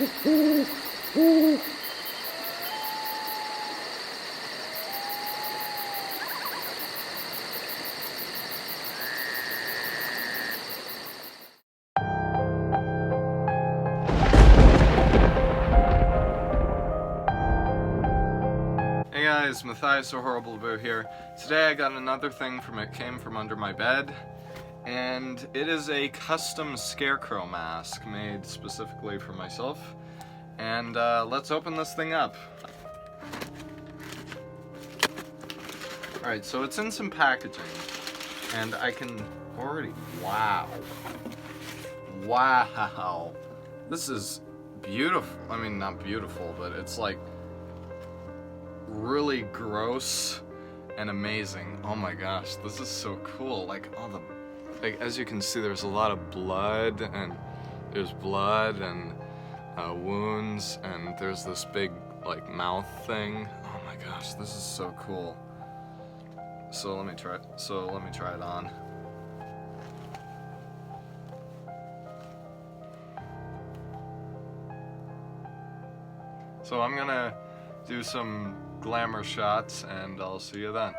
Hey guys, Matthias or Horrible Boo here. Today I got another thing from It Came From Under My Bed, and it is a custom Scarecrow mask made specifically for myself. And let's open this thing up. Alright, so it's in some packaging, and I can already, wow. This is beautiful. I mean, not beautiful, but it's like really gross and amazing. Oh my gosh, this is so cool. Like all the, like as you can see, there's a lot of blood, and there's blood and wounds, and there's this big like mouth thing. Oh my gosh, this is so cool. So let me try it on. So I'm gonna do some glamour shots, and I'll see you then.